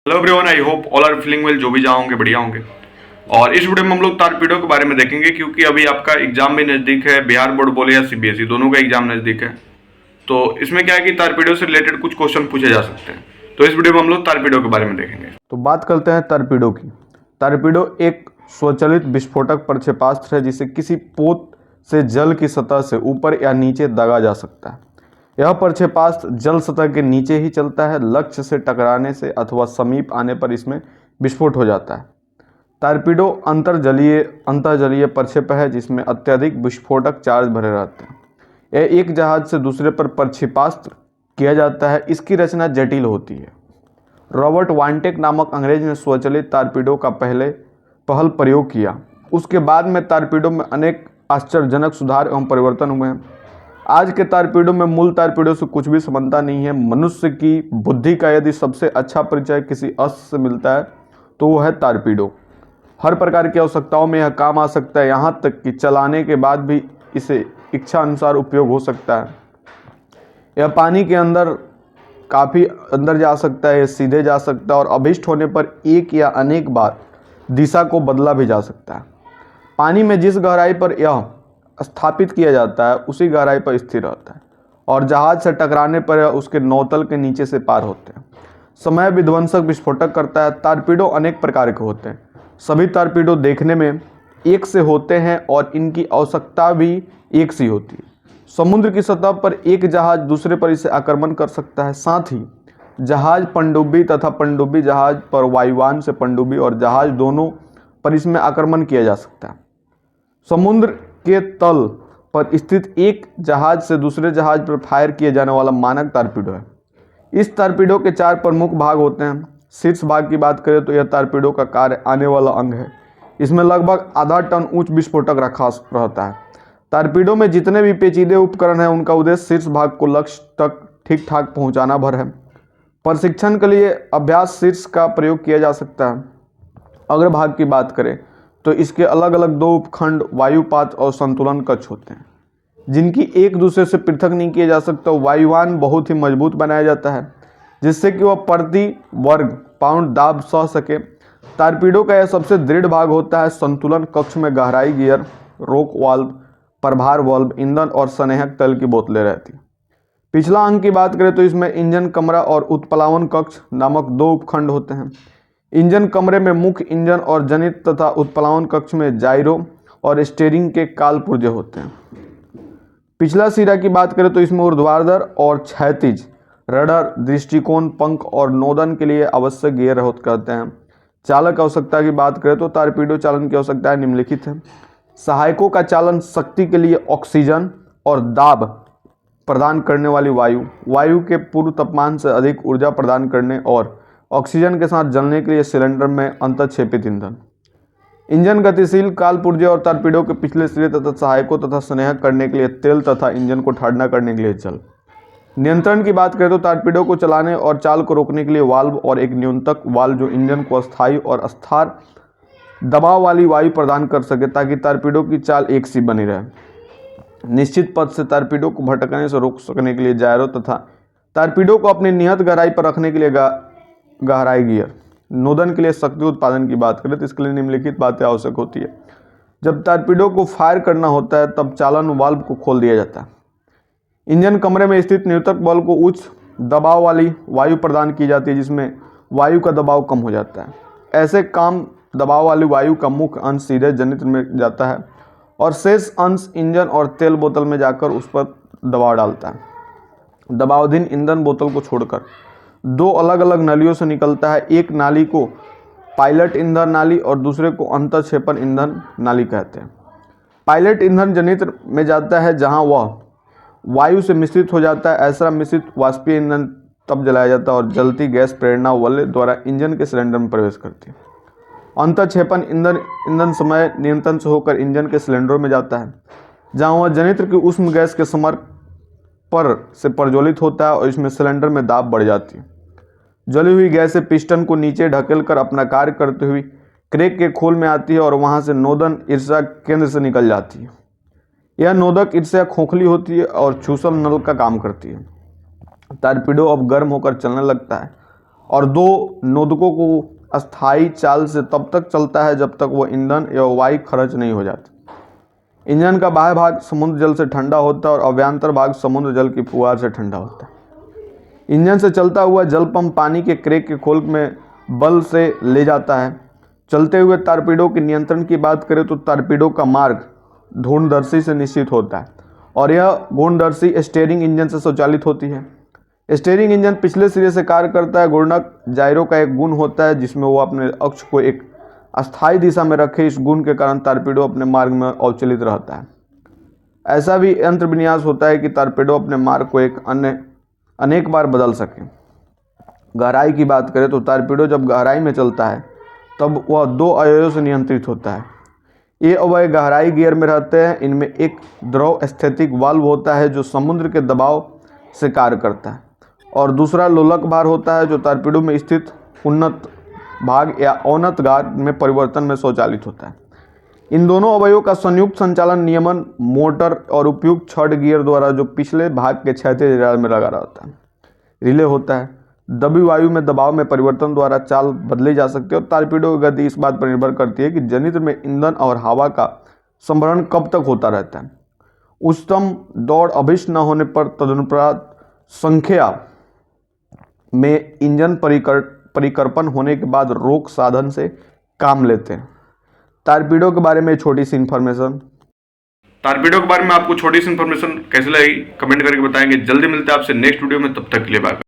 Hello everyone, I hope all are feeling well. जो भी जहाँ होंगे बढ़िया होंगे। और इस वीडियो में हम लोग टारपीडो के बारे में देखेंगे, क्योंकि अभी आपका एग्जाम भी नज़दीक है। बिहार बोर्ड बोले या सीबीएसई, दोनों का एग्जाम नज़दीक है। तो इसमें क्या है कि टारपीडो से रिलेटेड कुछ क्वेश्चन पूछे जा सकते हैं। तो इस वीडियो में हम लोग टारपीडो के बारे में देखेंगे। तो बात करते हैं टारपीडो की। टारपीडो एक स्वचालित विस्फोटक प्रक्षेपास्त्र है जिसे किसी पोत से जल की सतह से ऊपर या नीचे दागा जा सकता है। यह प्रक्षेपास्त्र जल सतह के नीचे ही चलता है। लक्ष्य से टकराने से अथवा समीप आने पर इसमें विस्फोट हो जाता है। टारपीडो अंतर्जलीय प्रक्षेप है जिसमें अत्यधिक विस्फोटक चार्ज भरे रहते हैं। यह एक जहाज से दूसरे पर प्रक्षेपास्त्र किया जाता है। इसकी रचना जटिल होती है। रॉबर्ट वाइनटेक नामक अंग्रेज ने स्वचालित टारपीडो का पहल प्रयोग किया। उसके बाद में टारपीडो में अनेक आश्चर्यजनक सुधार एवं परिवर्तन हुए हैं। आज के टारपीडो में मूल टारपीडो से कुछ भी समानता नहीं है। मनुष्य की बुद्धि का यदि सबसे अच्छा परिचय किसी अस्त्र से मिलता है तो वो है टारपीडो। हर प्रकार की आवश्यकताओं में यह काम आ सकता है, यहाँ तक कि चलाने के बाद भी इसे इच्छा अनुसार उपयोग हो सकता है। यह पानी के अंदर काफ़ी अंदर जा सकता है, सीधे जा सकता है और अभिष्ट होने पर एक या अनेक बार दिशा को बदला भी जा सकता है। पानी में जिस गहराई पर यह स्थापित किया जाता है उसी गहराई पर स्थिर रहता है और जहाज से टकराने पर यह उसके नौतल के नीचे से पार होते हैं। समय विध्वंसक विस्फोटक करता है। टारपीडो अनेक प्रकार के होते हैं। सभी टारपीडो देखने में एक से होते हैं और इनकी आवश्यकता भी एक सी होती है। समुद्र की सतह पर एक जहाज दूसरे पर इसे आक्रमण कर सकता है। साथ ही जहाज पनडुब्बी तथा पनडुब्बी जहाज पर वायुयान से पनडुब्बी और जहाज दोनों पर इसमें आक्रमण किया जा सकता है। समुद्र के तल पर स्थित एक जहाज से दूसरे जहाज पर फायर किए जाने वाला मानक टारपीडो है। इस टारपीडो के 4 प्रमुख भाग होते हैं। शीर्ष भाग की बात करें तो यह टारपीडो का कार्य आने वाला अंग है। इसमें लगभग आधा टन उच्च विस्फोटक रखा रहता है। टारपीडो में जितने भी पेचीदे उपकरण हैं उनका उद्देश्य शीर्ष भाग को लक्ष्य तक ठीक ठाक पहुंचाना भर है। प्रशिक्षण के लिए अभ्यास शीर्ष का प्रयोग किया जा सकता है। अग्र भाग की बात करें तो इसके अलग अलग 2 उपखंड वायुपात और संतुलन कक्ष होते हैं जिनकी एक दूसरे से पृथक नहीं किया जा सकता। वायुयान बहुत ही मजबूत बनाया जाता है जिससे कि वह प्रति वर्ग पाउंड दाब सह सके। टारपीडो का यह सबसे दृढ़ भाग होता है। संतुलन कक्ष में गहराई गियर, रोक वाल्व, प्रभार वाल्व, ईंधन और स्नेहक तेल की बोतलें रहती। पिछला अंग की बात करें तो इसमें इंजन कमरा और उत्प्लावन कक्ष नामक 2 उपखंड होते हैं। इंजन कमरे में मुख्य इंजन और जनित तथा उत्प्लावन कक्ष में जायरो और स्टीयरिंग के काल पुर्जे होते हैं। पिछला सिरा की बात करें तो इसमें ऊर्ध्वाधर और क्षैतिज रडर, दृष्टिकोण, पंख और नोदन के लिए आवश्यक गियर करते हैं। चालक आवश्यकता की बात करें तो टारपीडो चालन की आवश्यकताएं निम्नलिखित है। सहायकों का चालन शक्ति के लिए ऑक्सीजन और दाब प्रदान करने वाली वायु के पूर्व तापमान से अधिक ऊर्जा प्रदान करने और ऑक्सीजन के साथ जलने के लिए सिलेंडर में अंतःक्षेपित ईंधन। इंजन गतिशील काल पुर्जे और टारपीडो के पिछले सिरे तथा सहायकों तथा स्नेहक करने के लिए तेल तथा इंजन को ठंडा करने के लिए जल। नियंत्रण की बात करें तो टारपीडो को चलाने और चाल को रोकने के लिए वाल्व और एक नियंत्रक वाल्व जो इंजन को अस्थायी और अस्थिर दबाव वाली वायु प्रदान कर सके ताकि टारपीडो की चाल एक सी बनी रहे। निश्चित पथ से टारपीडो को भटकने से रोक सकने के लिए जायरो तथा टारपीडो को अपनी नियत गहराई पर रखने के लिए गहराई गियर। नोदन के लिए शक्ति उत्पादन की बात करें तो इसके लिए निम्नलिखित बातें आवश्यक होती है। जब टारपीडो को फायर करना होता है तब चालन वाल्व को खोल दिया जाता है। इंजन कमरे में स्थित नियंत्रक बल को उच्च दबाव वाली वायु प्रदान की जाती है जिसमें वायु का दबाव कम हो जाता है। ऐसे कम दबाव वाली वायु का मुख्य अंश सीधे जनित्र में जाता है और शेष अंश इंजन और तेल बोतल में जाकर उस पर दबाव डालता है। दबावधीन ईंधन बोतल को छोड़कर 2 अलग अलग नलियों से निकलता है। एक नाली को पायलट ईंधन नाली और दूसरे को अंतःक्षेपण ईंधन नाली कहते हैं। पायलट ईंधन जनित्र में जाता है जहां वह वायु से मिश्रित हो जाता है। ऐसा मिश्रित वाष्पीय ईंधन तब जलाया जाता है और जलती गैस प्रेरणा बल द्वारा इंजन के सिलेंडर में प्रवेश करती है। अंतःक्षेपण ईंधन समय नियंत्रण से होकर इंजन के सिलेंडरों में जाता है जहां वह जनित्र की उष्म गैस के संपर्क पर से प्रज्वलित होता है और इसमें सिलेंडर में दाब बढ़ जाती है। जली हुई गैस से पिस्टन को नीचे ढकेल कर अपना कार्य करते हुए क्रैक के खोल में आती है और वहां से नोदन ईर्ष्या केंद्र से निकल जाती है। यह नोदक ईर्ष्या खोखली होती है और चूसल नल का काम करती है। टारपीडो अब गर्म होकर चलने लगता है और दो नोदकों को अस्थायी चाल से तब तक चलता है जब तक वो ईंधन या वायु खर्च नहीं हो जाती। इंजन का बाह्य भाग समुद्र जल से ठंडा होता है और अभ्यंतर भाग समुद्र जल की फुहार से ठंडा होता है। इंजन से चलता हुआ जल पंप पानी के क्रैक के खोल में बल से ले जाता है। चलते हुए टारपीडो के नियंत्रण की बात करें तो टारपीडो का मार्ग घूर्णदर्शी से निश्चित होता है और यह घूर्णदर्शी स्टीयरिंग इंजन से स्वचालित होती है। स्टीयरिंग इंजन पिछले सिरे से कार्य करता है। घूर्णक जायरो का एक गुण होता है जिसमें वो अपने अक्ष को एक अस्थायी दिशा में रखे। इस गुण के कारण टारपीडो अपने मार्ग में अवचलित रहता है। ऐसा भी यंत्र विन्यास होता है कि टारपीडो अपने मार्ग को अनेक बार बदल सके। गहराई की बात करें तो टारपीडो जब गहराई में चलता है तब वह दो अवयवों से नियंत्रित होता है। ये अवयव गहराई गियर में रहते हैं। इनमें एक द्रव स्थैतिक वाल्व होता है जो समुद्र के दबाव से कार्य करता है और दूसरा लोलक भार होता है जो टारपीडो में स्थित उन्नत भाग या अवनत भाग में परिवर्तन में स्वचालित होता है। इन दोनों अवयवों का संयुक्त संचालन नियमन मोटर और उपयुक्त छड़ गियर द्वारा जो पिछले भाग के क्षैतिज राल में लगा रहता है रिले होता है। दबी वायु में दबाव में परिवर्तन द्वारा चाल बदली जा सकती है और टारपीडो की गति इस बात पर निर्भर करती है कि जनित्र में ईंधन और हवा का संभरण कब तक होता रहता है। उच्चतम दौड़ अभिष्ट न होने पर तदनुपात संख्या में इंजन परिकर्पण होने के बाद रोक साधन से काम लेते हैं। टारपीडो के बारे में छोटी सी इन्फॉर्मेशन। टारपीडो के बारे में आपको छोटी सी इन्फॉर्मेशन कैसे लगी कमेंट करके बताएंगे। जल्दी मिलते हैं आपसे नेक्स्ट वीडियो में, तब तक के लिए बाय।